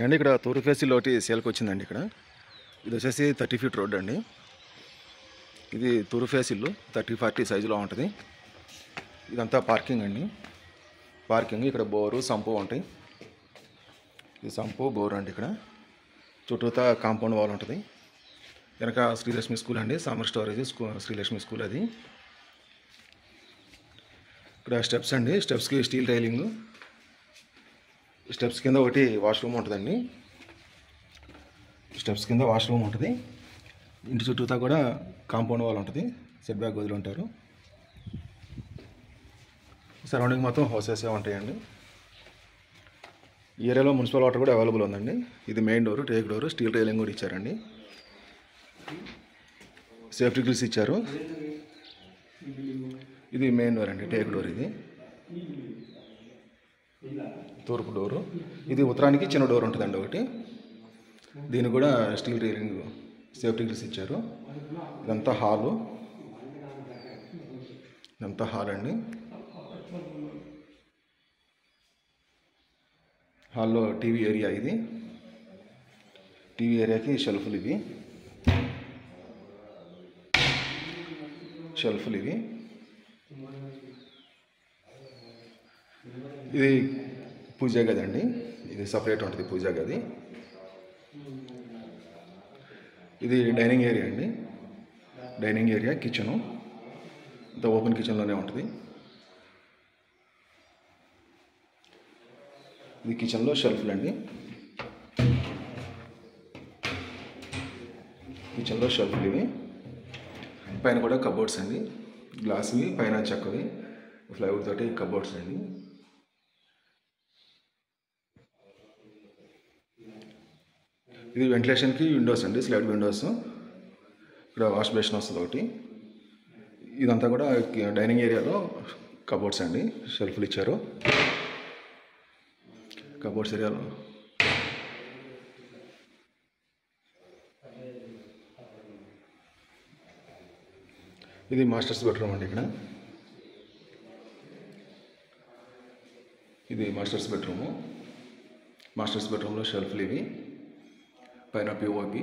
అండి ఇక్కడ తూర్పు ఫేసీలో ఒకటి సేల్కి వచ్చిందండి. ఇక్కడ ఇది వచ్చేసి 30 ఫీట్ రోడ్ అండి. ఇది తూర్పు ఫేసీలు 30-40 సైజులో ఉంటుంది. ఇదంతా పార్కింగ్ అండి. పార్కింగ్ ఇక్కడ బోరు సంపు ఉంటాయి. ఇది సంపు బోరు అండి. ఇక్కడ చుట్టూతా కాంపౌండ్ వాల్ ఉంటుంది. వెనక శ్రీలక్ష్మి స్కూల్ అండి, సమ్మర్ స్టోరేజ్ శ్రీలక్ష్మి స్కూల్ అది. ఇక్కడ స్టెప్స్ అండి, స్టెప్స్కి స్టీల్ రైలింగ్. స్టెప్స్ కింద ఒకటి వాష్రూమ్ ఉంటుందండి. స్టెప్స్ కింద వాష్రూమ్ ఉంటుంది. ఇంటి చుట్టూతా కూడా కాంపౌండ్ వాల్ ఉంటుంది. సెట్ బ్యాక్ వదిలి ఉంటారు. సరౌండింగ్ మొత్తం హౌసెసే ఉంటాయండి. ఈ ఏరియాలో మున్సిపల్ వాటర్ కూడా అవైలబుల్ ఉందండి. ఇది main door, take door, steel railing కూడా ఇచ్చారండి. సేఫ్టీ గ్రిల్స్ ఇచ్చారు. ఇది మెయిన్ డోర్ అండి, టేక్ డోర్. ఇది తూర్పు డోరు. ఇది ఉత్తరానికి చిన్న డోర్ ఉంటుందండి ఒకటి. దీనికి కూడా స్టీల్ రైలింగ్ సేఫ్టీ గ్రిల్స్ ఇచ్చారు. ఇదంతా హాలు. ఇదంతా హాల్ అండి. హాల్లో టీవీ ఏరియా. ఇది టీవీ ఏరియాకి షెల్ఫ్లు. ఇవి షెల్ఫ్లు. ఇది పూజా గది అండి. ఇది సపరేట్ ఉంటుంది పూజా గది. ఇది డైనింగ్ ఏరియా అండి. డైనింగ్ ఏరియా, కిచెను అంతా ఓపెన్ కిచెన్లోనే ఉంటుంది. ఇది కిచెన్లో షెల్ఫ్లు అండి. కిచెన్లో షెల్ఫ్లు ఇవి. పైన కూడా కబోర్డ్స్ అండి, గ్లాస్వి, పైన చెక్కవి, ఫ్లైవుడ్ తోటి కబోర్డ్స్ అండి. ఇది వెంటిలేషన్కి విండోస్ అండి, స్లైడ్ విండోస్. ఇక్కడ వాష్ బేసిన్ వస్తుంది ఒకటి. ఇదంతా కూడా డైనింగ్ ఏరియాలో కబోర్డ్స్ అండి. షెల్ఫ్లు ఇచ్చారు కబోర్డ్స్ ఏరియాలో. ఇది మాస్టర్స్ బెడ్రూమ్ అండి. ఇక్కడ ఇది మాస్టర్స్ బెడ్రూము. మాస్టర్స్ బెడ్రూమ్లో షెల్ఫ్లు ఇవి, పైన పిఓపి.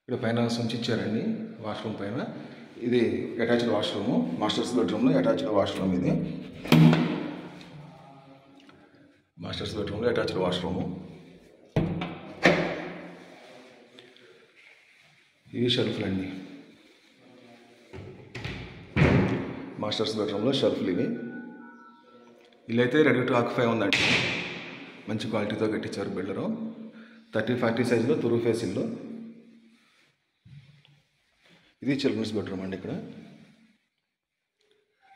ఇక్కడ పైన స్విచ్ ఇచ్చారండి వాష్రూమ్ పైన. ఇది అటాచ్డ్ వాష్రూము. మాస్టర్స్ బెడ్రూమ్లో అటాచ్డ్ వాష్రూమ్. ఇది మాస్టర్స్ బెడ్రూమ్లో అటాచ్డ్ వాష్రూము. ఇవి షెల్ఫ్లు అండి. మాస్టర్స్ బెడ్రూమ్లో షెల్ఫ్లు ఇవి. ఇల్లు అయితే రెడీ టు ఆక్యుపై ఉందండి. మంచి క్వాలిటీతో కట్టించారు బిల్డరు. 30-40 సైజులో తూర్పు ఫేస్ ఇల్లు. ఇది చిల్డ్రన్స్ బెడ్రూమ్ అండి. ఇక్కడ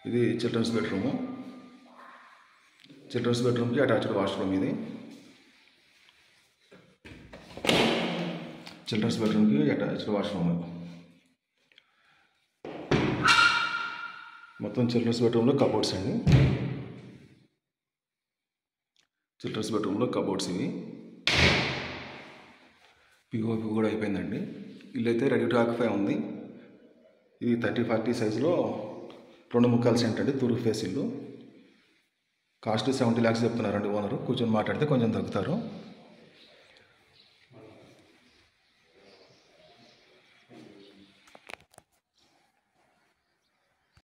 ఇది చిల్డ్రన్స్ బెడ్రూము. చిల్డ్రన్స్ బెడ్రూమ్కి అటాచ్డ్ వాష్రూమ్. ఇది చిల్డ్రన్స్ బెడ్రూమ్కి అటాచ్డ్ వాష్రూమ్. మొత్తం చిల్డ్రన్స్ బెడ్రూమ్లో కబోర్డ్స్ అండి. చిల్డ్రన్స్ బెడ్రూమ్లో కబోర్డ్స్ ఇవి. పిఓపి కూడా అయిపోయిందండి. ఇల్లు అయితే రెడీ టు ఆక్యుపై ఉంది. ఇది 30-40 సైజులో 2 ముక్కాల సెంట్ అండి, తూర్పు ఫేస్ ఇల్లు. కాస్ట్ 70 lakhs చెప్తున్నారండి ఓనరు. కూర్చొని మాట్లాడితే కొంచెం తగ్గుతారు.